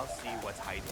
I'll see what's hiding.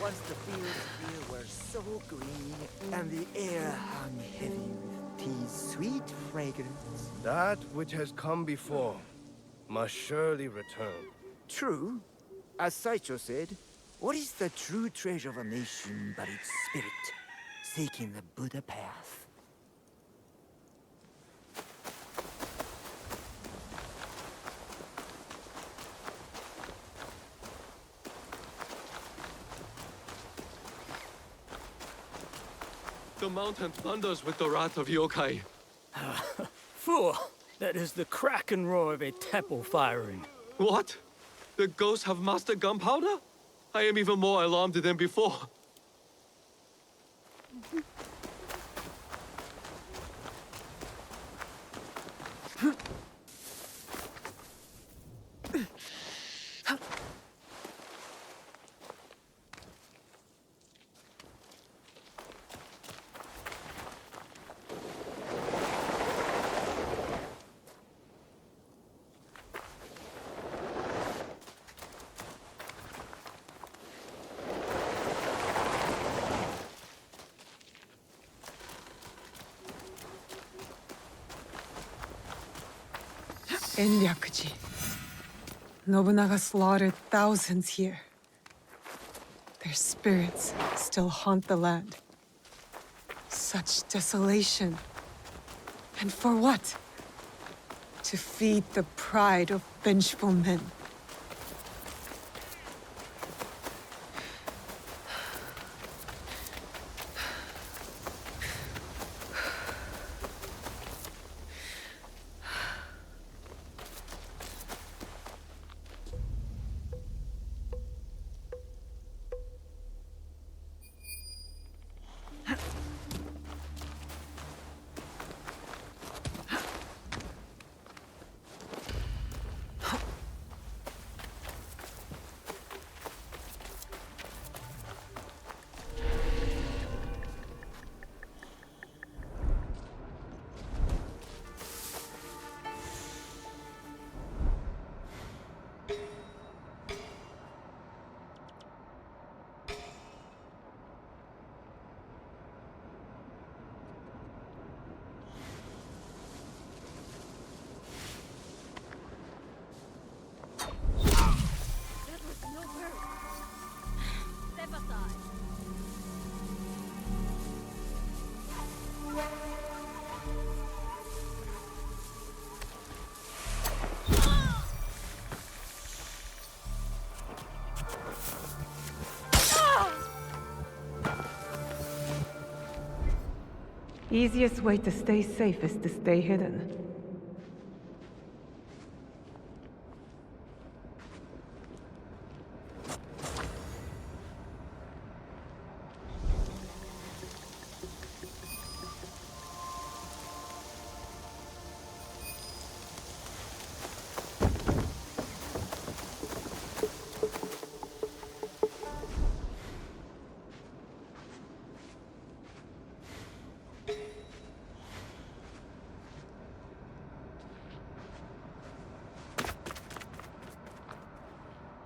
Once the fields here were so green, and the air hung heavy with tea's sweet fragrance. That which has come before must surely return. True. As Saicho said, what is the true treasure of a nation but its spirit, seeking the Buddha path? The mountain thunders with the wrath of yokai. Fool! That is the crack and roar of a temple firing. What? The ghosts have mastered gunpowder? I am even more alarmed than before. Enryakuji. Nobunaga slaughtered thousands here. Their spirits still haunt the land. Such desolation. And for what? To feed the pride of vengeful men. Easiest way to stay safe is to stay hidden.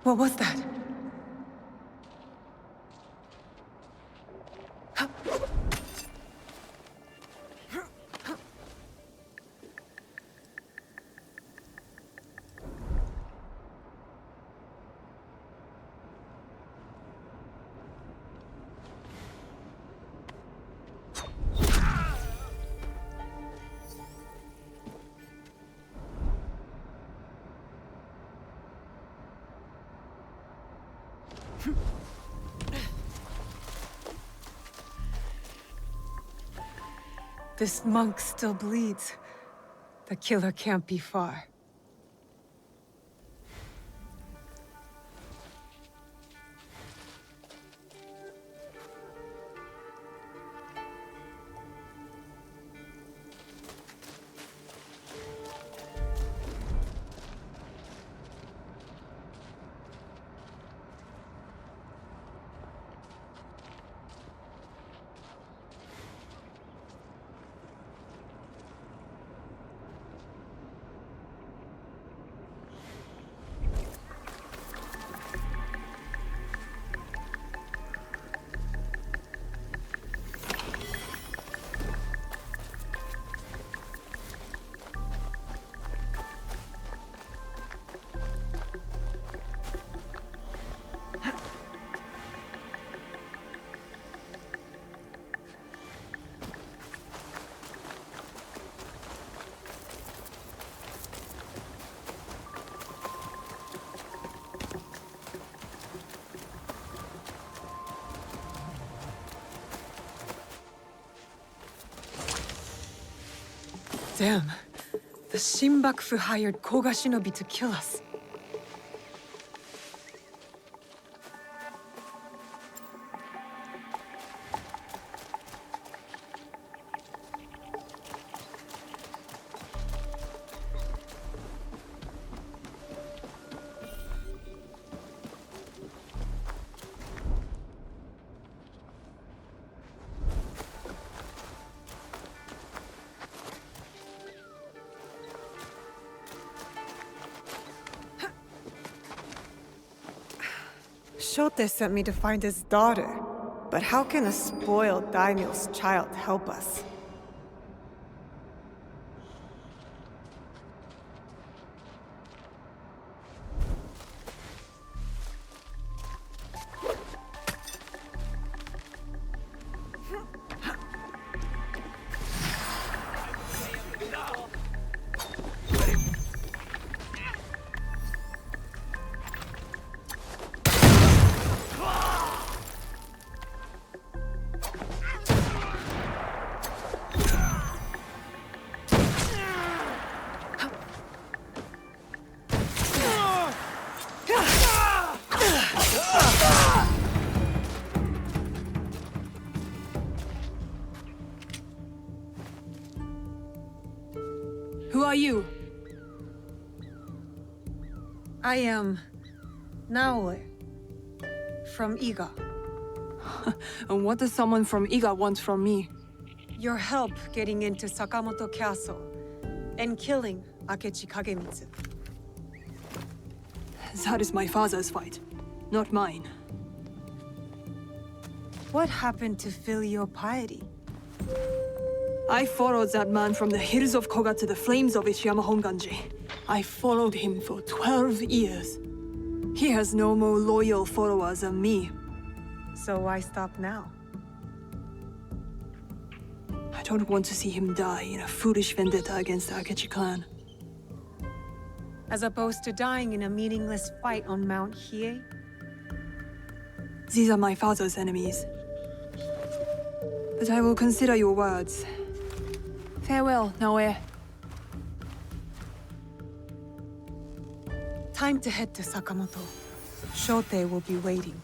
What was that? This monk still bleeds. The killer can't be far. Damn. The Shinbakufu hired Koga Shinobi to kill us. Shote sent me to find his daughter. But how can a spoiled daimyo's child help us? Who are you? I am Naoe from Iga. And what does someone from Iga want from me? Your help getting into Sakamoto Castle and killing Akechi Kagemitsu. That is my father's fight, not mine. What happened to filial piety? I followed that man from the hills of Koga to the flames of Ishiyama Honganji. I followed him for 12 years. He has no more loyal followers than me. So why stop now? I don't want to see him die in a foolish vendetta against the Akechi clan. As opposed to dying in a meaningless fight on Mount Hiei? These are my father's enemies. But I will consider your words. Farewell, Naoe. Time to head to Sakamoto. Shote will be waiting.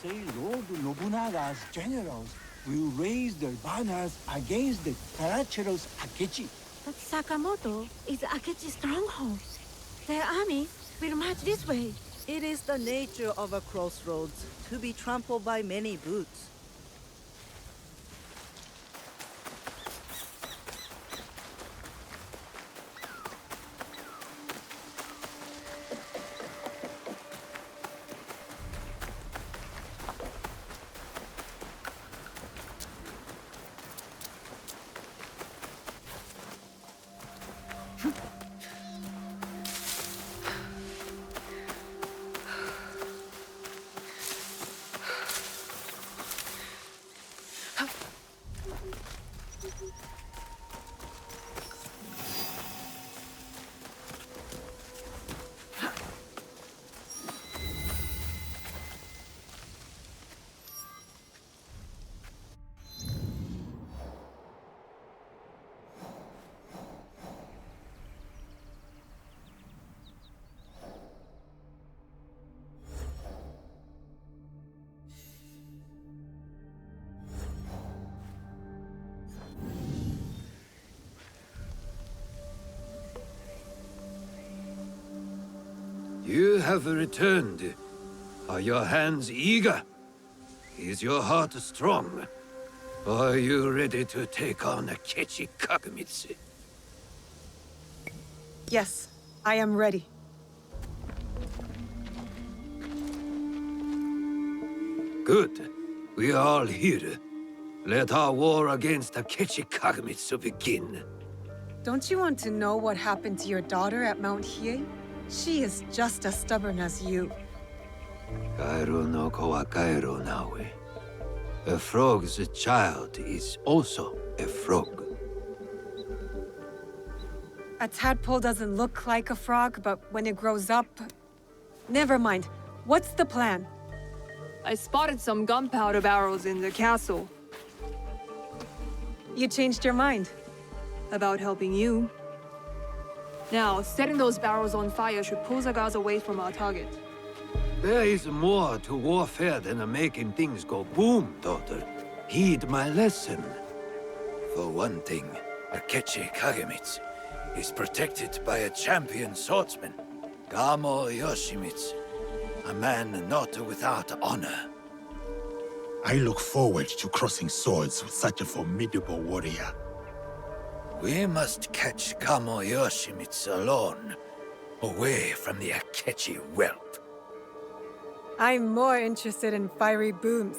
say Lord Nobunaga's generals will raise their banners against the treacherous Akechi. But Sakamoto is Akechi's stronghold. Their army will march this way. It is the nature of a crossroads to be trampled by many boots. You have returned. Are your hands eager? Is your heart strong? Are you ready to take on Akechi Kagamitsu? Yes, I am ready. Good. We are all here. Let our war against Akechi Kagamitsu begin. Don't you want to know what happened to your daughter at Mount Hiei? She is just as stubborn as you. Kairo no ko wa kairo nawe. A frog's child is also a frog. A tadpole doesn't look like a frog, but when it grows up... Never mind. What's the plan? I spotted some gunpowder barrels in the castle. You changed your mind. About helping you. Now, setting those barrels on fire should pull the guards away from our target. There is more to warfare than making things go boom, daughter. Heed my lesson. For one thing, Akechi Kagamitsu is protected by a champion swordsman, Gamo Yoshimitsu, a man not without honor. I look forward to crossing swords with such a formidable warrior. We must catch Gamo Yoshimitsu alone, away from the Akechi whelp. I'm more interested in fiery booms.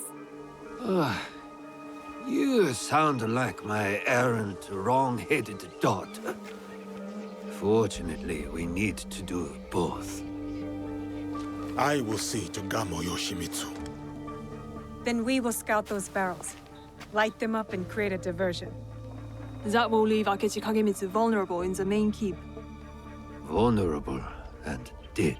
You sound like my errant, wrong-headed daughter. Fortunately, we need to do both. I will see to Gamo Yoshimitsu. Then we will scout those barrels, light them up and create a diversion. That will leave Akechi Kagemitsu vulnerable in the main keep. Vulnerable and dead.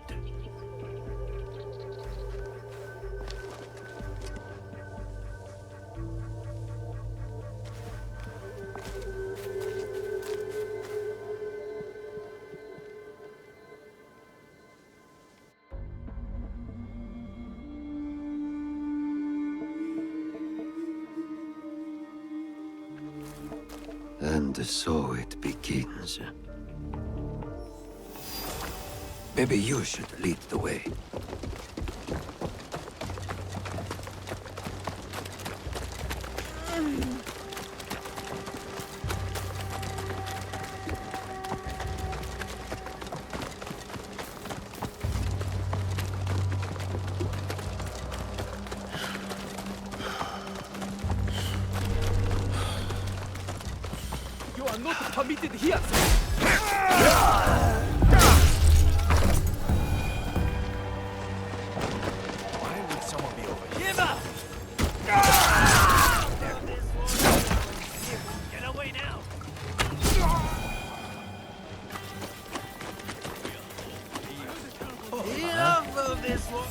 And so it begins. Maybe you should lead the way. Not permitted here. Why would someone be over here? Get away now. Enough of this one.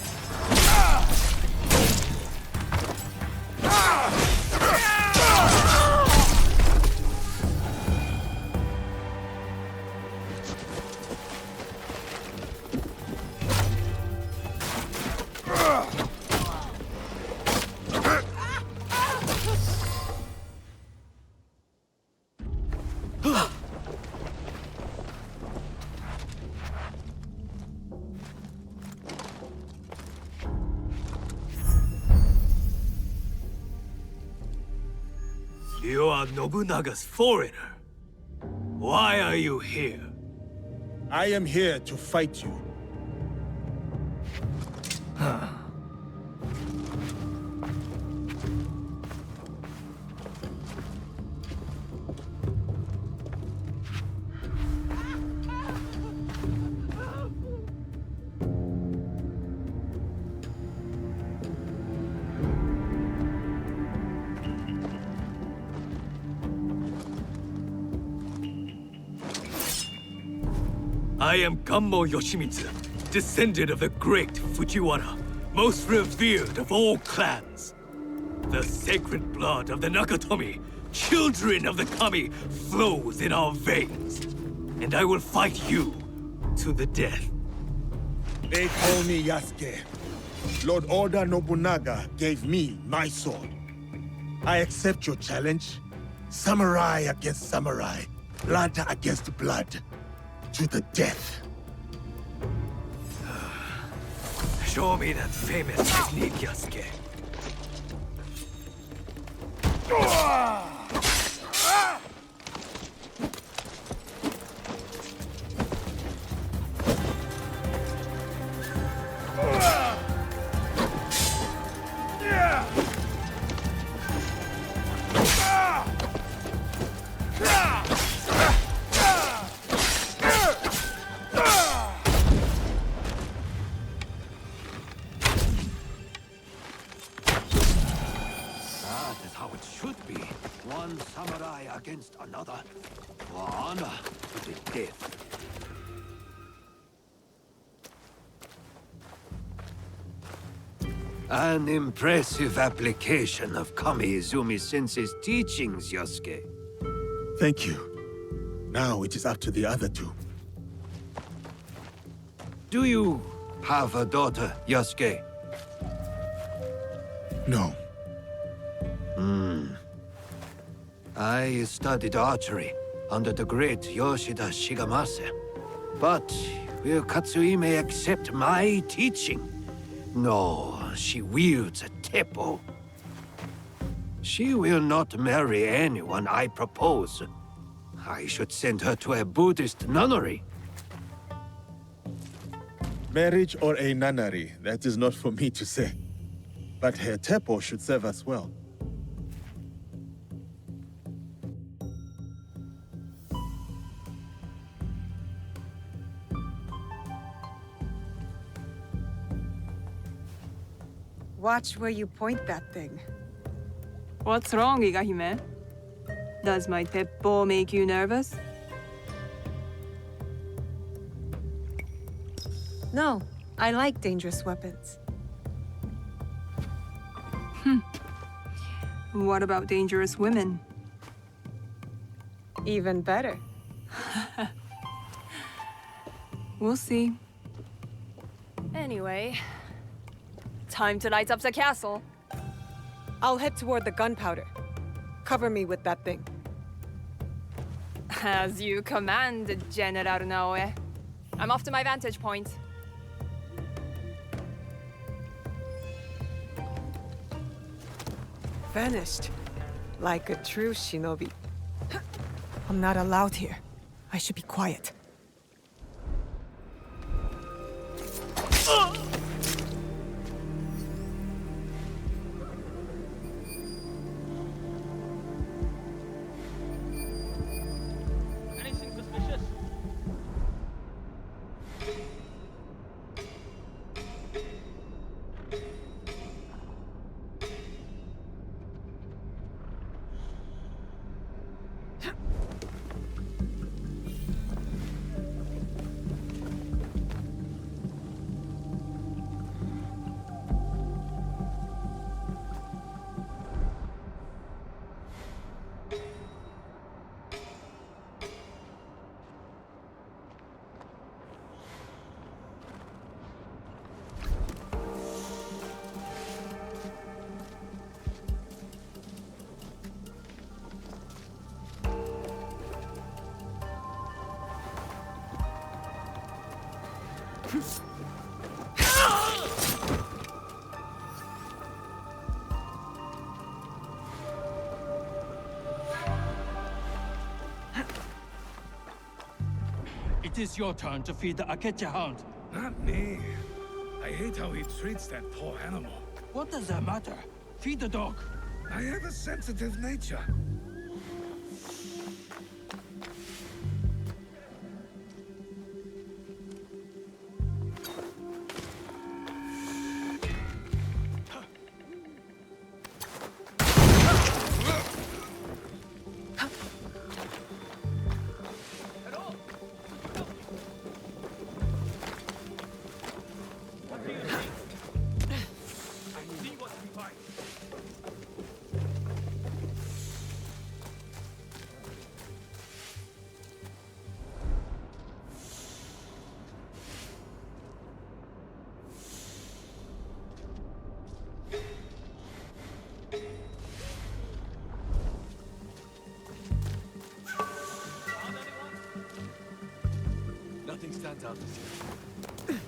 You are Nobunaga's foreigner. Why are you here? I am here to fight you. I am Gammo Yoshimitsu, descendant of the great Fujiwara, most revered of all clans. The sacred blood of the Nakatomi, children of the Kami, flows in our veins. And I will fight you to the death. They call me Yasuke. Lord Oda Nobunaga gave me my sword. I accept your challenge. Samurai against samurai. Blood against blood. To the death. Show me that famous technique, Yasuke. That is how it should be. One samurai against another. For honor to the death. An impressive application of Kami Izumi-sensei's teachings, Yosuke. Thank you. Now it is up to the other two. Do you have a daughter, Yosuke? No. I studied archery under the great Yoshida Shigemasa. But will Katsuhime accept my teaching? No, she wields a teppo. She will not marry anyone I propose. I should send her to a Buddhist nunnery. Marriage or a nunnery, that is not for me to say. But her teppo should serve us well. Watch where you point that thing. What's wrong, Igahime? Does my teppo make you nervous? No, I like dangerous weapons. What about dangerous women? Even better. We'll see. Anyway, time to light up the castle. I'll head toward the gunpowder. Cover me with that thing. As you command, General Naoe. I'm off to my vantage point. Vanished. Like a true shinobi. I'm not allowed here. I should be quiet. Anything suspicious? It is your turn to feed the Akechi hound. Not me. I hate how he treats that poor animal. What does that matter? Feed the dog. I have a sensitive nature. Nothing stands out this year.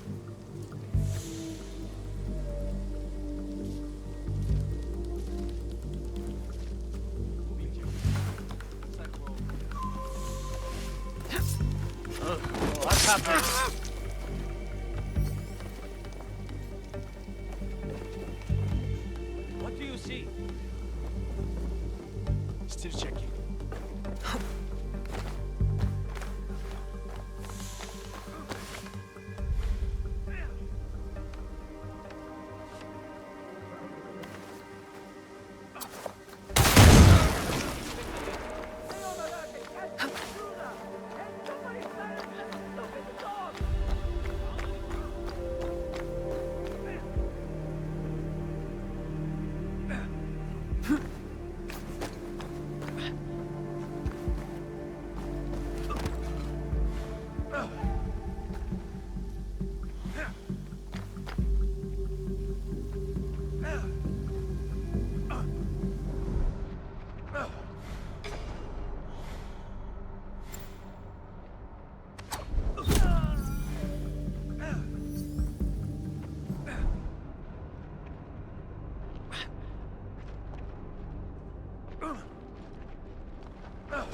What's happening? What do you see? Still checking.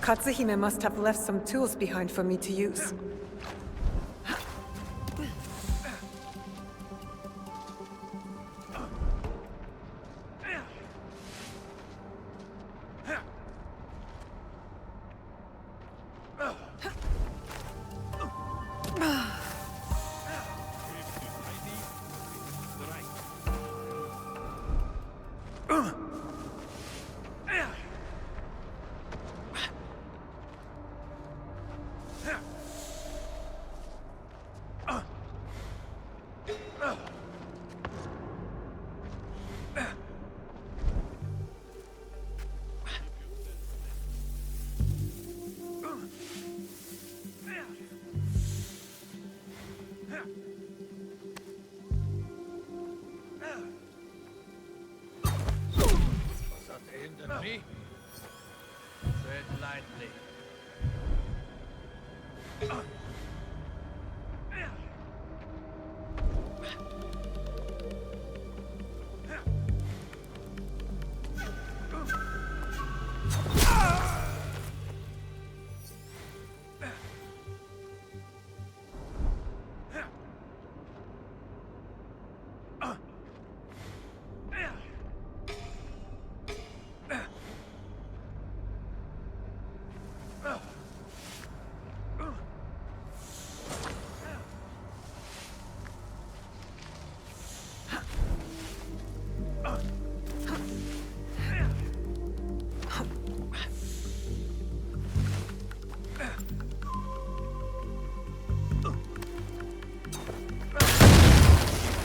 Katsuhime must have left some tools behind for me to use. Me? Tread lightly.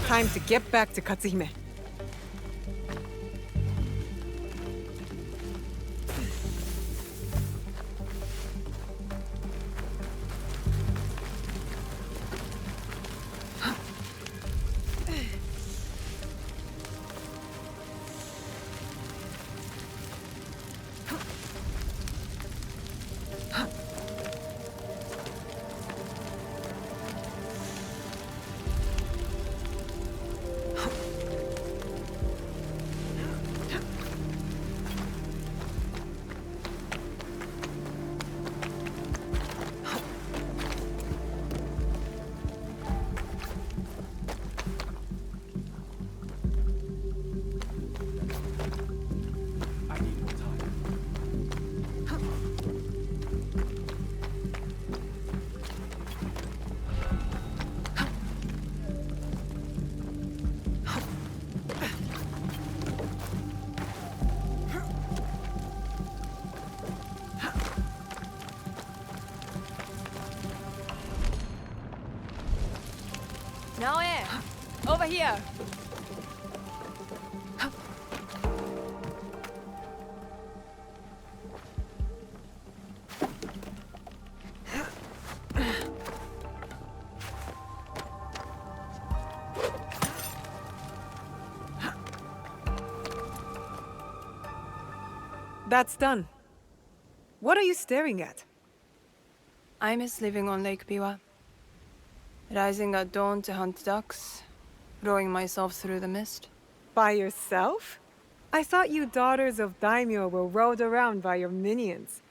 Time to get back to Katsuhime. here! That's done. What are you staring at? I miss living on Lake Biwa. Rising at dawn to hunt ducks, rowing myself through the mist. By yourself? I thought you daughters of daimyo were rowed around by your minions.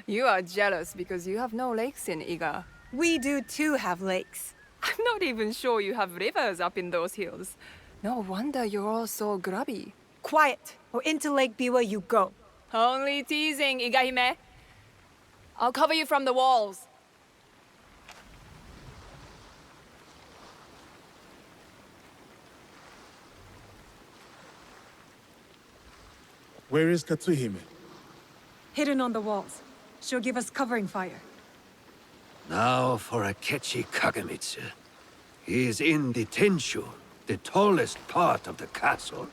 You are jealous because you have no lakes in Iga. We do too have lakes. I'm not even sure you have rivers up in those hills. No wonder you're all so grubby. Quiet, or into Lake Biwa you go. Only teasing, Igahime. I'll cover you from the walls. Where is Katsuhime? Hidden on the walls. She'll give us covering fire. Now for Akechi Kagemitsu. He is in the Tenshu, the tallest part of the castle.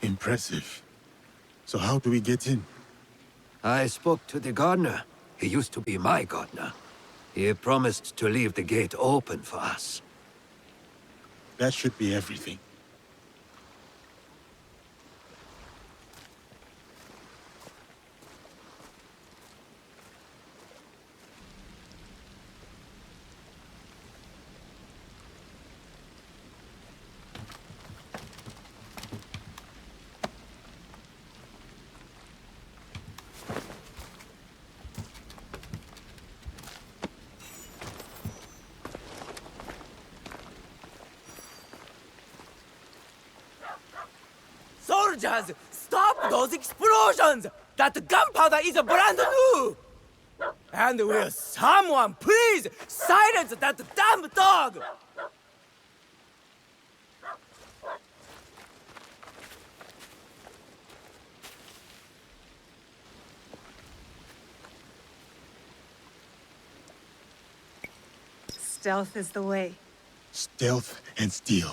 Impressive. So how do we get in? I spoke to the gardener. He used to be my gardener. He promised to leave the gate open for us. That should be everything. Soldiers, stop those explosions! That gunpowder is brand new! And will someone please silence that damn dog? Stealth is the way. Stealth and steel.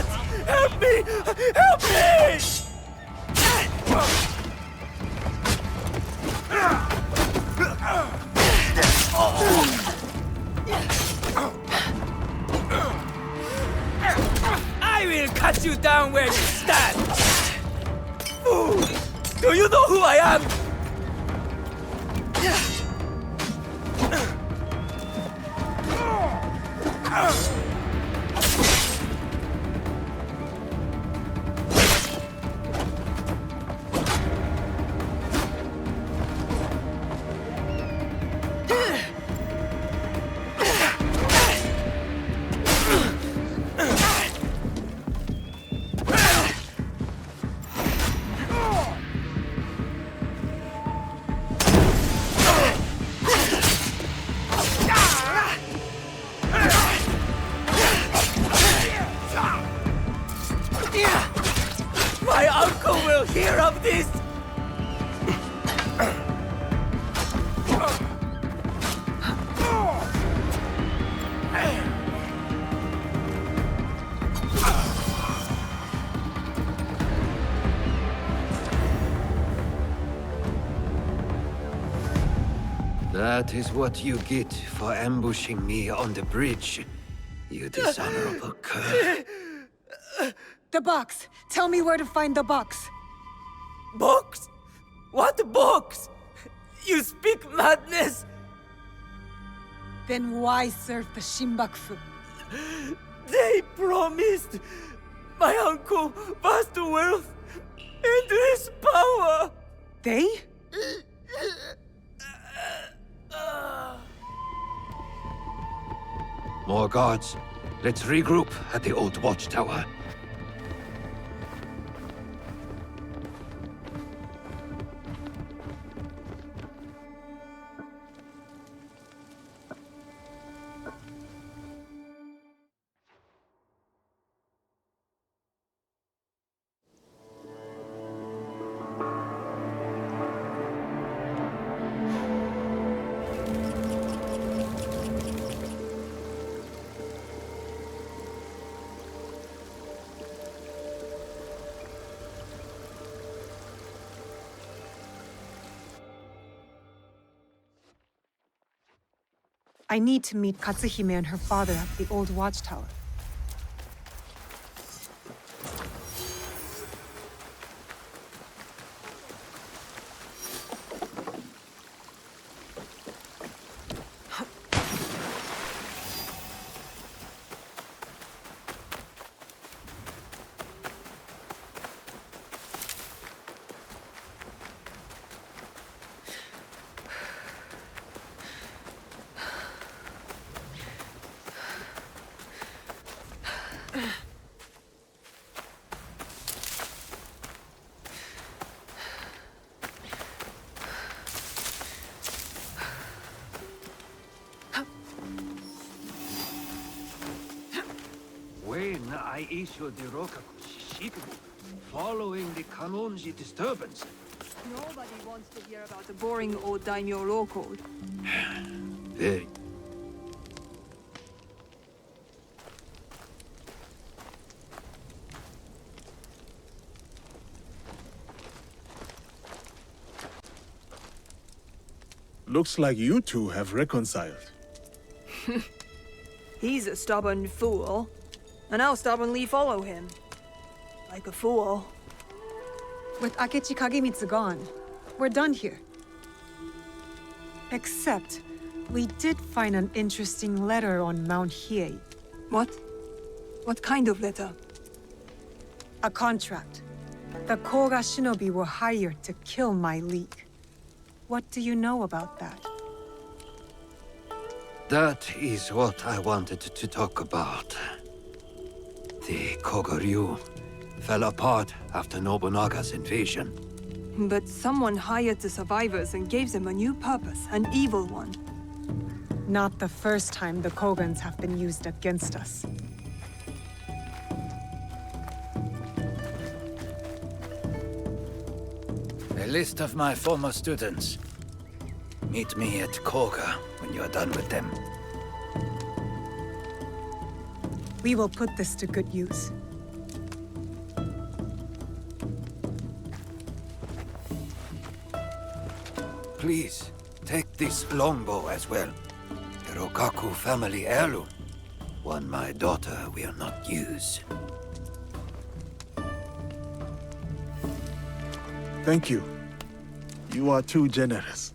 comrades! Help me! Help me! I will cut you down where you stand! Fool! Do you know who I am? My uncle will hear of this! That is what you get for ambushing me on the bridge, you dishonorable cur. The box! Tell me where to find the box! Box? What box? You speak madness! Then why serve the Shinbakufu? They promised my uncle vast wealth and his power! They? More guards. Let's regroup at the old watchtower. I need to meet Katsuhime and her father at the old watchtower. When I issued the Rokaku Shishikibu, following the Kanonji disturbance. Nobody wants to hear about the boring old daimyo law code. Very. Looks like you two have reconciled. He's a stubborn fool, and I'll stubbornly follow him. Like a fool. With Akechi Kagemitsu gone, we're done here. Except, we did find an interesting letter on Mount Hiei. What? What kind of letter? A contract. The Koga shinobi were hired to kill my league. What do you know about that? That is what I wanted to talk about. The Kogoryu fell apart after Nobunaga's invasion. But someone hired the survivors and gave them a new purpose, an evil one. Not the first time the Kogans have been used against us. A list of my former students. Meet me at Koga when you are done with them. We will put this to good use. Please, take this longbow as well. Hirokaku family heirloom. One my daughter will not use. Thank you. You are too generous.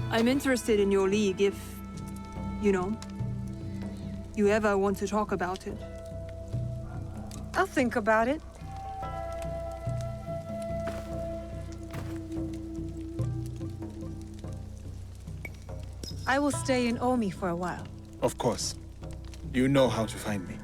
I'm interested in your league if, you know, you ever want to talk about it. I'll think about it. I will stay in Omi for a while. Of course. You know how to find me.